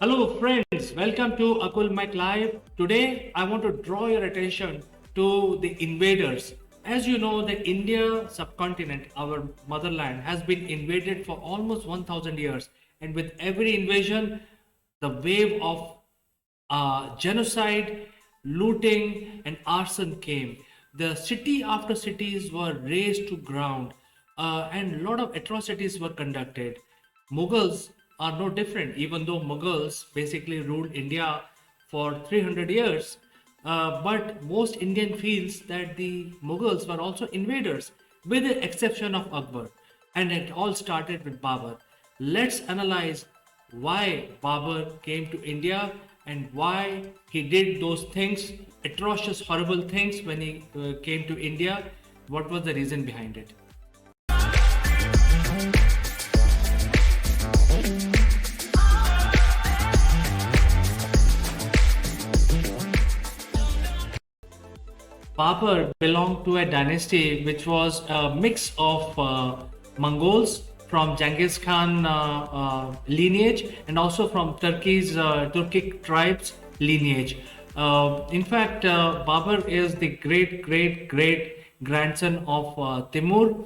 Hello friends, welcome to Akul Mike Live. Today I want to draw your attention to the invaders. As you know, the India subcontinent, our motherland, has been invaded for almost 1000 years, and with every invasion, the wave of genocide, looting, and arson came. The city after cities were razed to ground, and a lot of atrocities were conducted. Mughals are no different, even though Mughals basically ruled India for 300 years. But most Indian feels that the Mughals were also invaders, with the exception of Akbar. And it all started with Babur. Let's analyze why Babur came to India and why he did those things, atrocious, horrible things when he came to India. What was the reason behind it? Babur belonged to a dynasty which was a mix of Mongols from Genghis Khan lineage and also from Turkey's Turkic tribes lineage. In fact, Babur is the great grandson of Timur.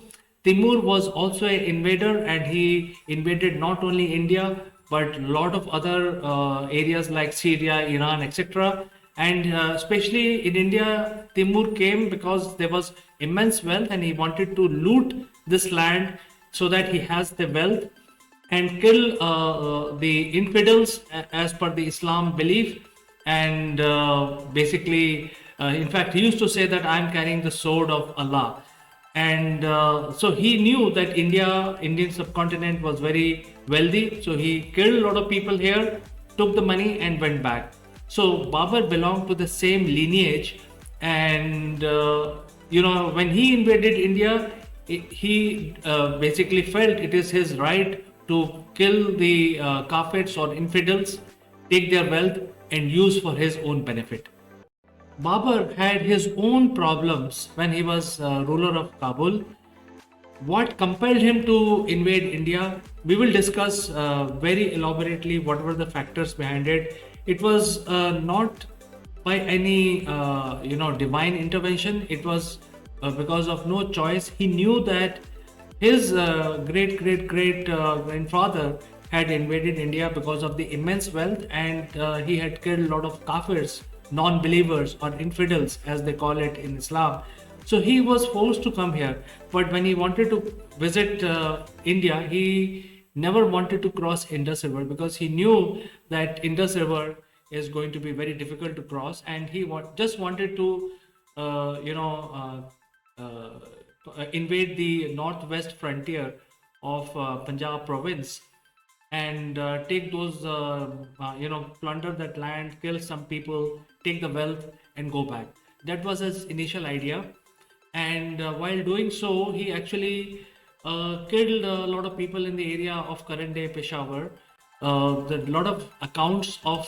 Timur was also an invader, and he invaded not only India but a lot of other areas like Syria, Iran, etc. And especially in India, Timur came because there was immense wealth and he wanted to loot this land so that he has the wealth and kill the infidels as per the Islam belief. And basically, in fact, he used to say that I'm carrying the sword of Allah. And so he knew that Indian subcontinent was very wealthy. So he killed a lot of people here, took the money and went back. So Babur belonged to the same lineage, and when he invaded India, he basically felt it is his right to kill the Kafirs or infidels, take their wealth, and use for his own benefit. Babur had his own problems when he was ruler of Kabul. What compelled him to invade India? We will discuss very elaborately what were the factors behind it. It was not by any divine intervention. It was because of no choice. He knew that his great grandfather had invaded India because of the immense wealth, and he had killed a lot of kafirs, non-believers or infidels as they call it in Islam. So he was forced to come here. But when he wanted to visit India, he never wanted to cross Indus River because he knew that Indus River is going to be very difficult to cross, and he just wanted to invade the northwest frontier of Punjab province and take those plunder that land, kill some people, take the wealth and go back. That was his initial idea. And while doing so, he actually killed a lot of people in the area of current day Peshawar. A lot of accounts of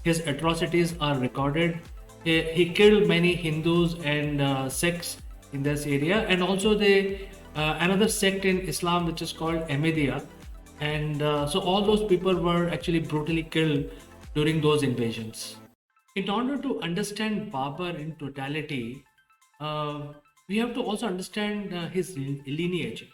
his atrocities are recorded. He killed many Hindus and Sikhs in this area, and also the another sect in Islam which is called Ahmadiyya. And so all those people were actually brutally killed during those invasions. In order to understand Babur in totality, we have to also understand his lineage.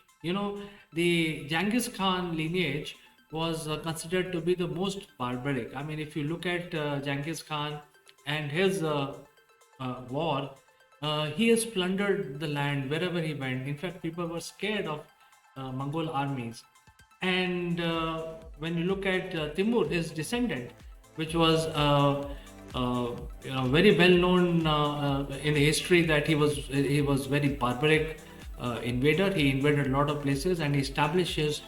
The Genghis Khan lineage was considered to be the most barbaric. I mean, if you look at Genghis Khan and his war, he has plundered the land wherever he went. In fact, people were scared of Mongol armies. And when you look at Timur, his descendant, which was very well known in the history that he was very barbaric invader. He invaded a lot of places and he established his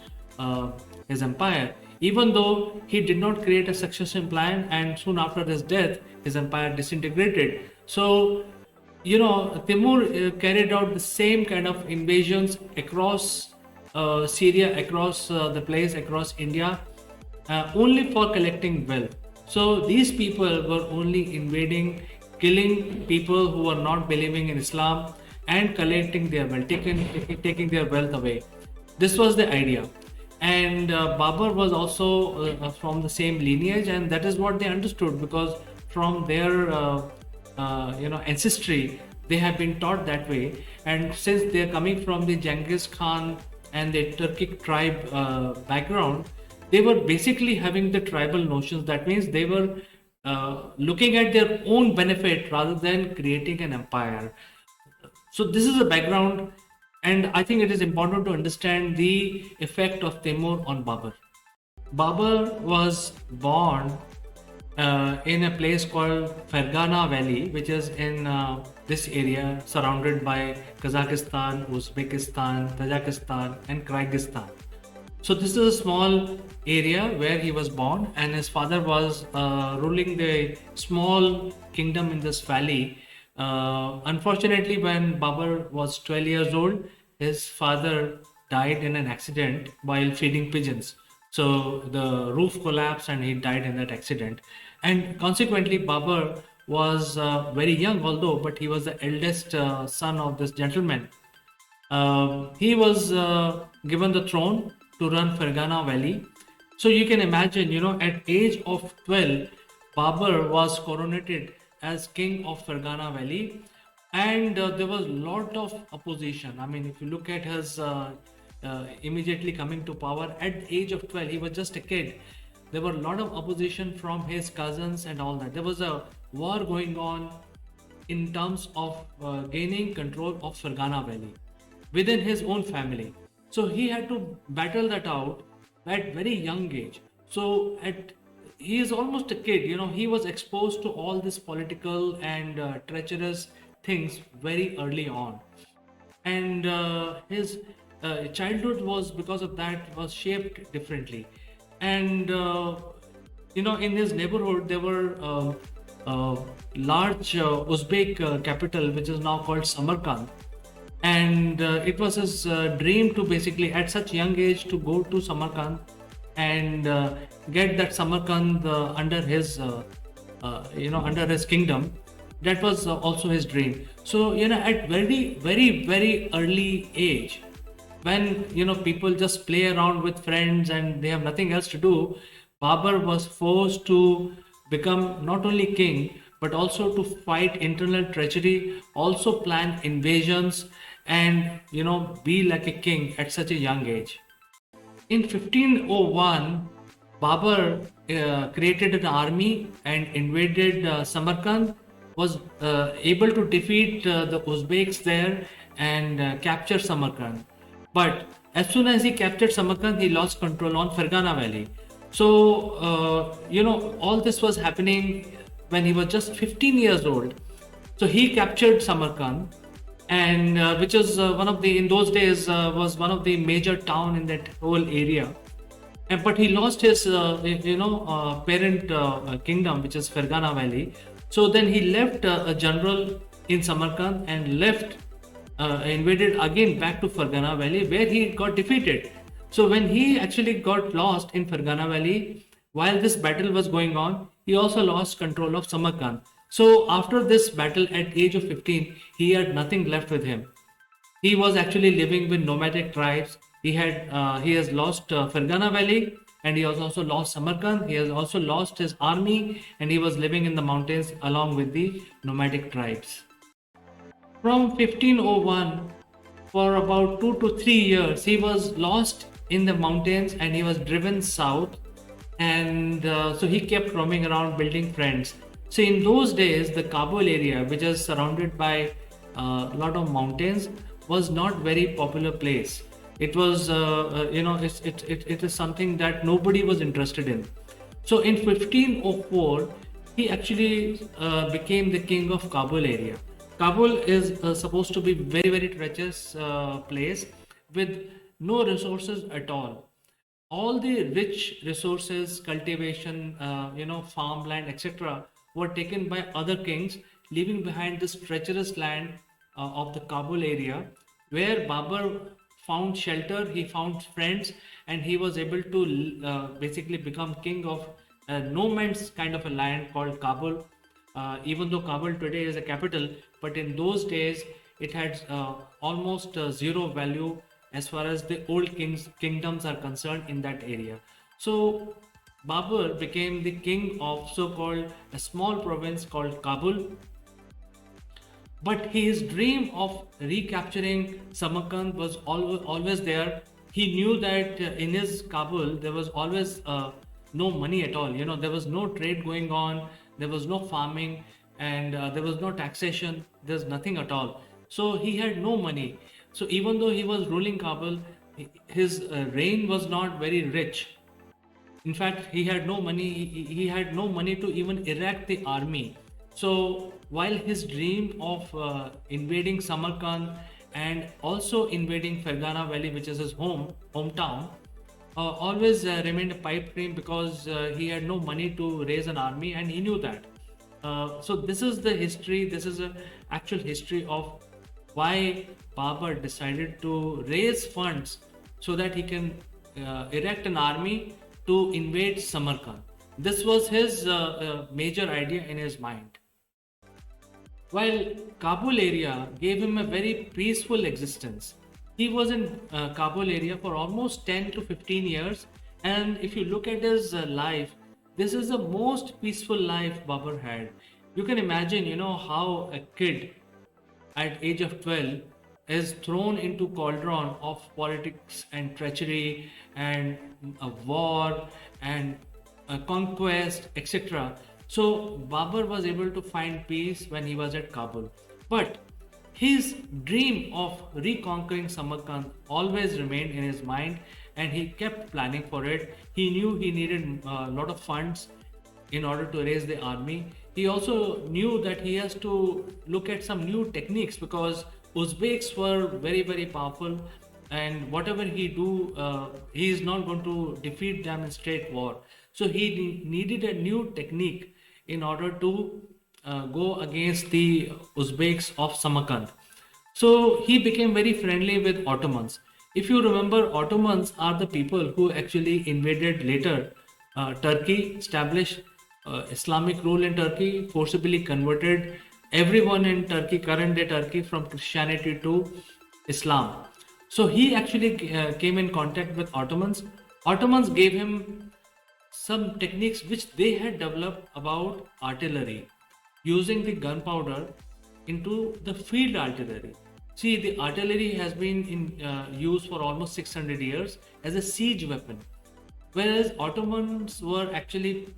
empire. Even though he did not create a succession plan, and soon after his death, his empire disintegrated. So, Timur carried out the same kind of invasions across Syria, across the place, across India, only for collecting wealth. So these people were only invading, killing people who were not believing in Islam and collecting their wealth, taking their wealth away. This was the idea. And Babur was also from the same lineage, and that is what they understood, because from their ancestry they have been taught that way. And since they are coming from the Genghis Khan and the Turkic tribe background, they were basically having the tribal notions. That means they were looking at their own benefit rather than creating an empire. So this is the background, and I think it is important to understand the effect of Timur on Babur. Babur was born in a place called Fergana Valley, which is in this area surrounded by Kazakhstan, Uzbekistan, Tajikistan, and Kyrgyzstan. So this is a small area where he was born, and his father was ruling the small kingdom in this valley. Unfortunately, when Babur was 12 years old, his father died in an accident while feeding pigeons. So the roof collapsed and he died in that accident. And consequently, Babur was very young, although, but he was the eldest son of this gentleman. He was given the throne to run Fergana Valley. So you can imagine, at age of 12, Babur was coronated as king of Fergana Valley, and there was a lot of opposition. I mean, if you look at his immediately coming to power at the age of 12, he was just a kid. There were a lot of opposition from his cousins and all that. There was a war going on in terms of gaining control of Fergana Valley within his own family. So he had to battle that out at very young age. So he is almost a kid, he was exposed to all this political and treacherous things very early on. And his childhood was, because of that, was shaped differently. And in his neighborhood there were large Uzbek capital, which is now called Samarkand. And it was his dream to basically at such young age to go to Samarkand and get that Samarkand under his kingdom. That was also his dream. So at very very very early age, when people just play around with friends and they have nothing else to do, Babur was forced to become not only king but also to fight internal treachery, also plan invasions, and be like a king at such a young age. In 1501, Babur created an army and invaded Samarkand, was able to defeat the Uzbeks there and capture Samarkand. But as soon as he captured Samarkand, he lost control on Fergana Valley. So, all this was happening when he was just 15 years old. So he captured Samarkand, and which is one of the, in those days, was one of the major town in that whole area. But he lost his, parent kingdom, which is Fergana Valley. So then he left a general in Samarkand and invaded again back to Fergana Valley, where he got defeated. So when he actually got lost in Fergana Valley, while this battle was going on, he also lost control of Samarkand. So after this battle at age of 15, he had nothing left with him. He was actually living with nomadic tribes. He has lost Fergana Valley, and he has also lost Samarkand. He has also lost his army, and he was living in the mountains along with the nomadic tribes. From 1501, for about 2 to 3 years, he was lost in the mountains and he was driven south. And so he kept roaming around building friends. So in those days, the Kabul area, which is surrounded by a lot of mountains, was not very popular place. It was, it is something that nobody was interested in. So in 1504, he actually became the king of Kabul area. Kabul is supposed to be very, very treacherous place with no resources at all. All the rich resources, cultivation, farmland, etc., were taken by other kings, leaving behind this treacherous land of the Kabul area, where Babur found shelter, he found friends, and he was able to basically become king of no man's kind of a land called Kabul. Even though Kabul today is a capital, but in those days it had almost zero value as far as the old kingdoms are concerned in that area. So Babur became the king of so-called a small province called Kabul, but his dream of recapturing Samarkand was always there. He knew that in his Kabul there was always no money at all. There was no trade going on, there was no farming, and there was no taxation. There's nothing at all. So he had no money. So even though he was ruling Kabul, his reign was not very rich. In fact, he had no money. He had no money to even erect the army. So while his dream of invading Samarkand and also invading Fergana Valley, which is his hometown, always remained a pipe dream, because he had no money to raise an army, and he knew that. So this is the history. This is a actual history of why Babur decided to raise funds so that he can erect an army to invade Samarkand. This was his major idea in his mind. While Kabul area gave him a very peaceful existence. He was in Kabul area for almost 10 to 15 years, and if you look at his life, this is the most peaceful life Babur had. You can imagine, how a kid at age of 12 is thrown into cauldron of politics and treachery and a war and a conquest, etc. So Babur was able to find peace when he was at Kabul. But his dream of reconquering Samarkand always remained in his mind, and he kept planning for it. He knew he needed a lot of funds in order to raise the army. He also knew that he has to look at some new techniques, because Uzbeks were very, very powerful, and whatever he is not going to defeat them in straight war. So he needed a new technique in order to go against the Uzbeks of Samarkand. So he became very friendly with Ottomans. If you remember, Ottomans are the people who actually invaded later Turkey, established Islamic rule in Turkey, forcibly converted everyone in Turkey, current day Turkey, from Christianity to Islam. So he actually came in contact with Ottomans. Ottomans gave him some techniques which they had developed about artillery, using the gunpowder into the field artillery. See, the artillery has been in use for almost 600 years as a siege weapon, whereas Ottomans were actually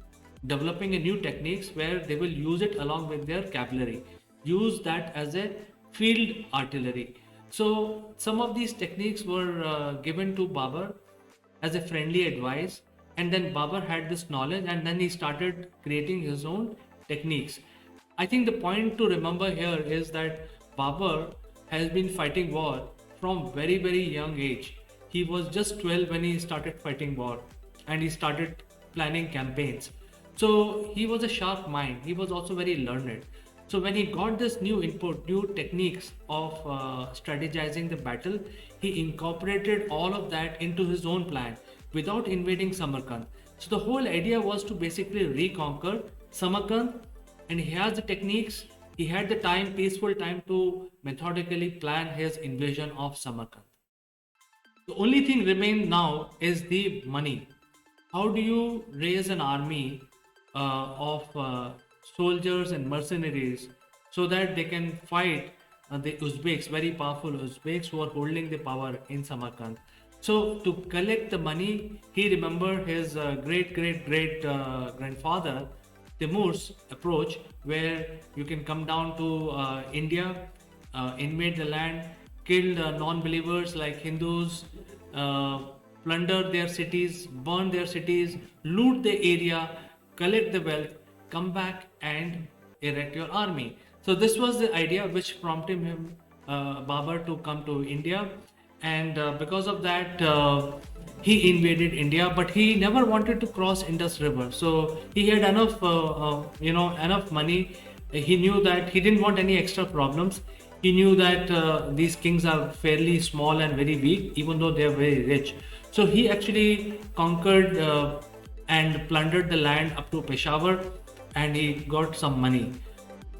developing a new techniques where they will use it along with their cavalry, use that as a field artillery. So some of these techniques were given to Babur as a friendly advice, and then Babur had this knowledge, and then he started creating his own techniques. I think the point to remember here is that Babur has been fighting war from very, very young age. He was just 12 when he started fighting war, and he started planning campaigns. So he was a sharp mind. He was also very learned. So when he got this new input, new techniques of strategizing the battle, he incorporated all of that into his own plan without invading Samarkand. So the whole idea was to basically reconquer Samarkand, and he has the techniques, he had the time, peaceful time, to methodically plan his invasion of Samarkand. The only thing remained now is the money. How do you raise an army of soldiers and mercenaries so that they can fight the Uzbeks, very powerful Uzbeks who are holding the power in Samarkand? So to collect the money, he remembered his great grandfather Timur's approach, where you can come down to India, invade the land, kill non-believers like Hindus, plunder their cities, burn their cities, loot the area, collect the wealth, come back and erect your army. So this was the idea which prompted him, Babur, to come to India, and because of that he invaded India, but he never wanted to cross Indus River. So he had enough enough money. He knew that he didn't want any extra problems. He knew that these kings are fairly small and very weak, even though they are very rich. So he actually conquered and plundered the land up to Peshawar, and he got some money.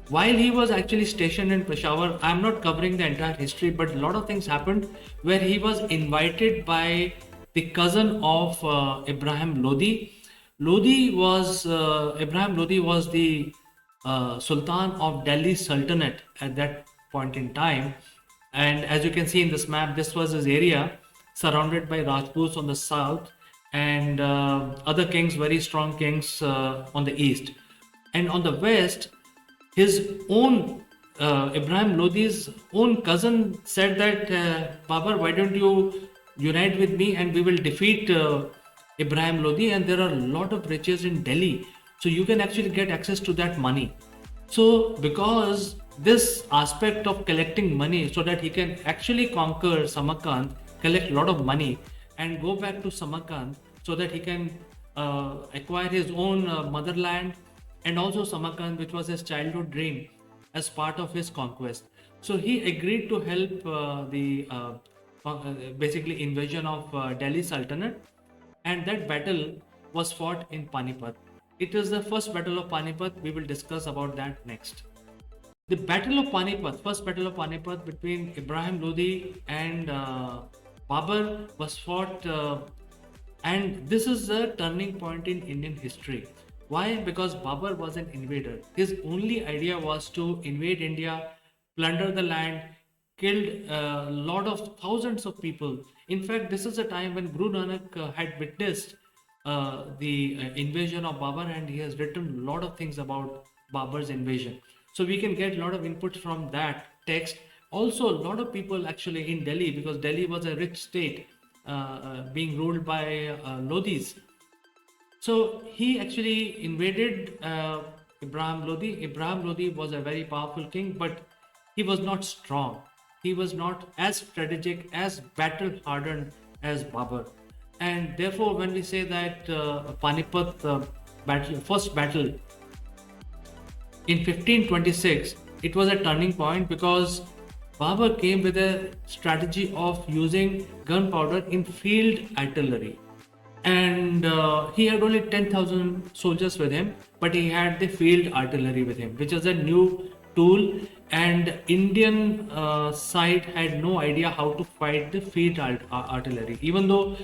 While he was actually stationed in Peshawar, I'm not covering the entire history, but a lot of things happened where he was invited by the cousin of Ibrahim Lodi. Ibrahim Lodi was the Sultan of Delhi Sultanate at that point in time, and as you can see in this map, this was his area, surrounded by Rajputs on the south and other kings, very strong kings on the east, and on the west his own Ibrahim Lodi's own cousin said that Babur, why don't you unite with me and we will defeat Ibrahim Lodi, and there are a lot of riches in Delhi, so you can actually get access to that money. So because this aspect of collecting money so that he can actually conquer Samarkand, collect a lot of money and go back to Samarkand so that he can acquire his own motherland and also Samarkand, which was his childhood dream as part of his conquest. So he agreed to help basically invasion of Delhi Sultanate, and that battle was fought in Panipat. It is the first battle of Panipat. We will discuss about that next. The Battle of Panipat, first Battle of Panipat between Ibrahim Lodi and Babur was fought, and this is a turning point in Indian history. Why? Because Babur was an invader. His only idea was to invade India, plunder the land, killed a lot of thousands of people. In fact, this is a time when Guru Nanak had witnessed the invasion of Babur, and he has written a lot of things about Babur's invasion. So we can get a lot of inputs from that text. Also, a lot of people actually in Delhi, because Delhi was a rich state being ruled by Lodis. So he actually invaded Ibrahim Lodi. Ibrahim Lodi was a very powerful king, but he was not strong. He was not as strategic, as battle hardened as Babur. And therefore, when we say that Panipat battle, first battle in 1526, it was a turning point because Babur came with a strategy of using gunpowder in field artillery. And he had only 10,000 soldiers with him, but he had the field artillery with him, which is a new tool. And Indian side had no idea how to fight the field artillery, even though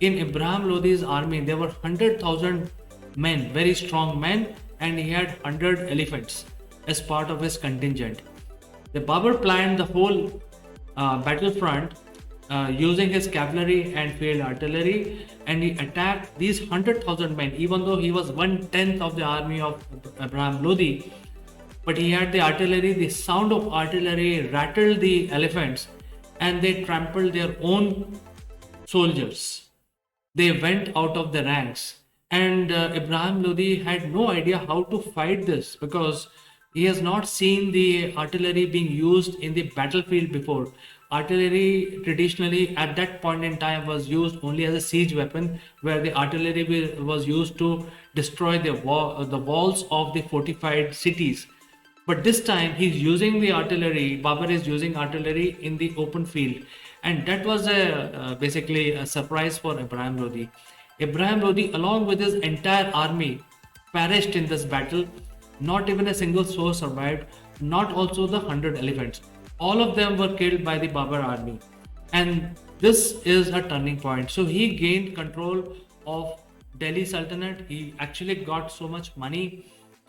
in Ibrahim Lodi's army there were 100,000 men, very strong men, and he had 100 elephants as part of his contingent. The Babur planned the whole battlefront using his cavalry and field artillery, and he attacked these 100,000 men, even though he was 1/10 of the army of Ibrahim Lodi. But he had the artillery. The sound of artillery rattled the elephants, and they trampled their own soldiers. They went out of the ranks, and Ibrahim Lodi had no idea how to fight this because he has not seen the artillery being used in the battlefield before. Artillery traditionally at that point in time was used only as a siege weapon, where the artillery was used to destroy the walls of the fortified cities. But this time he's using the artillery, Babur is using artillery in the open field. And that was basically a surprise for Ibrahim Lodi. Ibrahim Lodi, along with his entire army, perished in this battle. Not even a single soul survived, not also the 100 elephants. All of them were killed by the Babur army. And this is a turning point. So he gained control of Delhi Sultanate. He actually got so much money,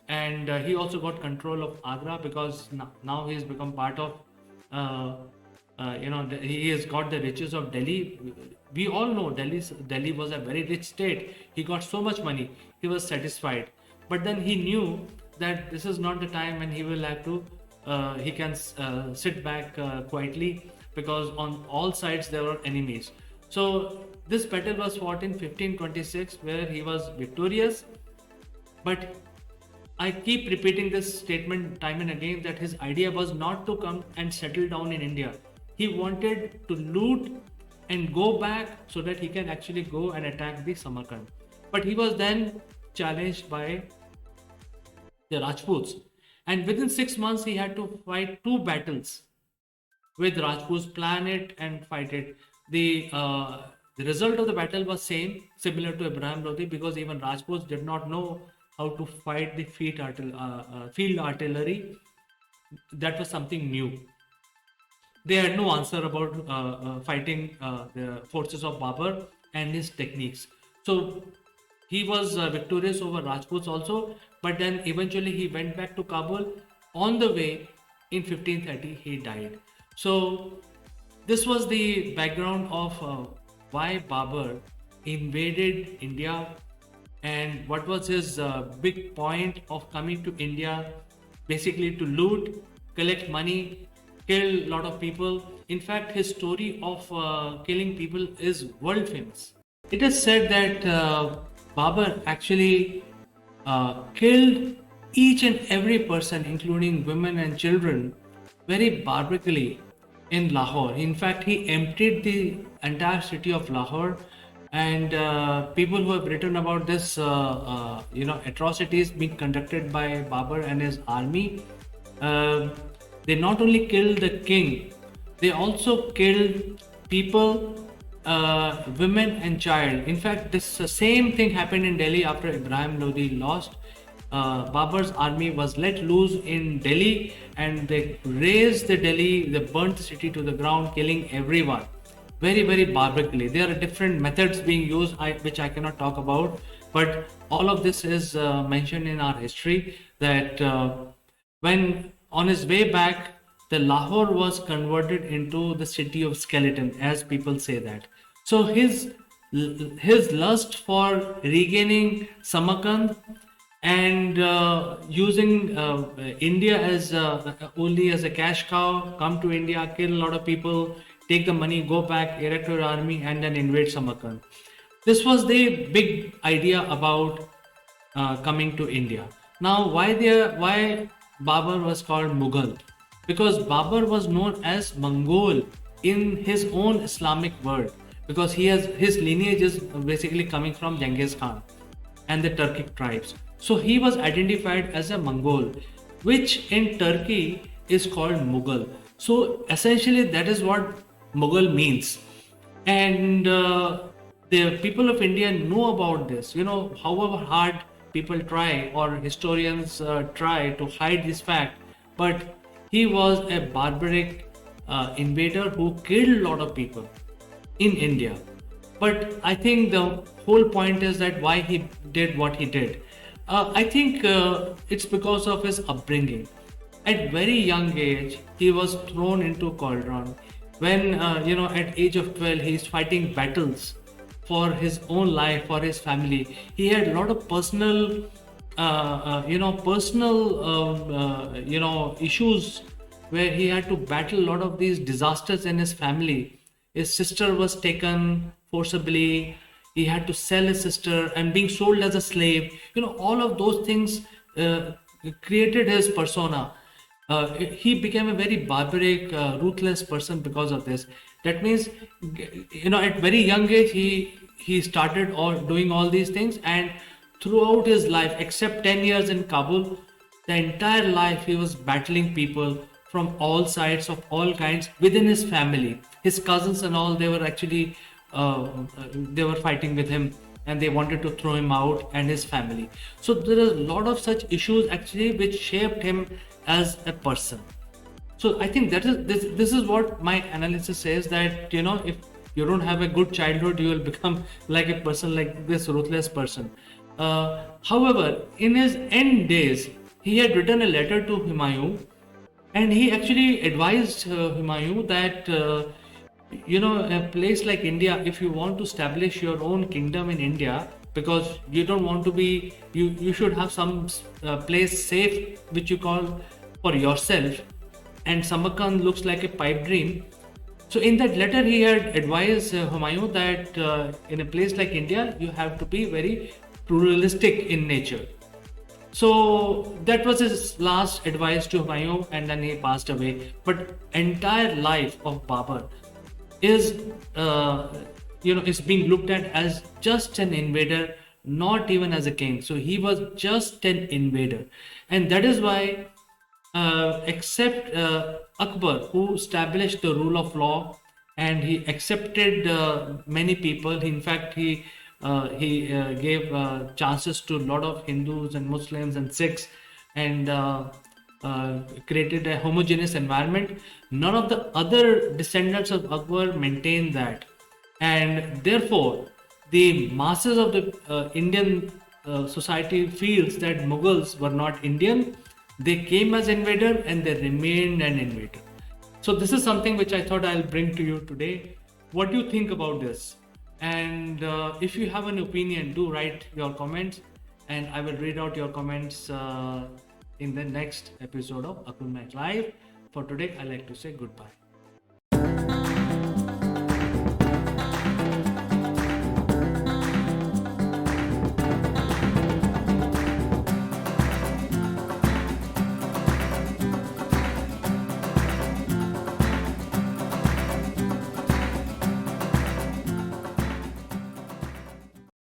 and he also got control of Agra, because now he has become part of he has got the riches of Delhi. We all know Delhi was a very rich state. He got so much money, he was satisfied. But then he knew that this is not the time when he will have to he can sit back quietly, because on all sides there were enemies. So this battle was fought in 1526, where he was victorious. But I keep repeating this statement time and again, that his idea was not to come and settle down in India. He wanted to loot and go back so that he can actually go and attack the Samarkand. But he was then challenged by the Rajputs. And within 6 months, he had to fight 2 battles with Rajputs, plan it and fight it. The result of the battle was similar to Ibrahim Lodi, because even Rajputs did not know how to fight the field artillery. that was something new. They had no answer about fighting the forces of Babur and his techniques. So he was victorious over Rajputs also, but then eventually he went back to Kabul. On the way, in 1530, he died. So this was the background of why Babur invaded India and what was his big point of coming to India, basically to loot, collect money, kill a lot of people. In fact, his story of killing people is world famous. It is said that Babur actually killed each and every person, including women and children, very barbarically in Lahore. In fact, he emptied the entire city of Lahore, and people who have written about this, atrocities being conducted by Babur and his army, uh, they not only killed the king, they also killed people, women and child. In fact, this same thing happened in Delhi after Ibrahim Lodi lost. Babur's army was let loose in Delhi, and they razed the Delhi, they burnt the city to the ground, killing everyone very, very barbarically. There are different methods being used, which I cannot talk about, but all of this is mentioned in our history that when on his way back, the Lahore was converted into the city of skeleton, as people say that. So his lust for regaining Samarkand and using India as only as a cash cow, come to India, kill a lot of people, take the money, go back, erect your army, and then invade Samarkand. This was the big idea about coming to India. Now, why Babur was called Mughal? Because Babur was known as Mongol in his own Islamic world, because his lineage is basically coming from Genghis Khan and the Turkic tribes. So he was identified as a Mongol, which in Turkey is called Mughal. So essentially, that is what Mughal means. And the people of India know about this. However hard people try or historians try to hide this fact, but he was a barbaric invader who killed a lot of people in India. But I think the whole point is that why he did what he did. I think it's because of his upbringing. At very young age, he was thrown into cauldron. When at age of 12, he's fighting battles for his own life, for his family. He had a lot of personal issues where he had to battle a lot of these disasters in his family. His sister was taken forcibly. He had to sell his sister and being sold as a slave. All of those things created his persona. He became a very barbaric, ruthless person because of this. That means, at very young age, he started doing all these things, and throughout his life, except 10 years in Kabul, the entire life he was battling people from all sides of all kinds within his family. His cousins and all, they were actually they were fighting with him, and they wanted to throw him out and his family. So there are a lot of such issues actually which shaped him as a person. So I think that is this is what my analysis says, that if you don't have a good childhood, you will become like a person like this ruthless person. However, in his end days, he had written a letter to Humayun, and he actually advised Humayun that a place like India, if you want to establish your own kingdom in India, because you don't want to be, you should have some place safe which you call for yourself, and Samarkand looks like a pipe dream. So in that letter, he had advised Humayun that in a place like India, you have to be very pluralistic in nature. So that was his last advice to Humayun, and then he passed away. But entire life of Babur is is being looked at as just an invader, not even as a king. So he was just an invader, and that is why except Akbar, who established the rule of law, and he accepted many people. In fact, he gave chances to a lot of Hindus and Muslims and Sikhs, and created a homogeneous environment. None of the other descendants of Akbar maintained that, and therefore the masses of the Indian society feels that Mughals were not Indian. They came as invader and they remained an invader. So this is something which I thought I'll bring to you today. What do you think about this? And if you have an opinion, do write your comments, and I will read out your comments in the next episode of Akbar Live. For today, I like to say goodbye.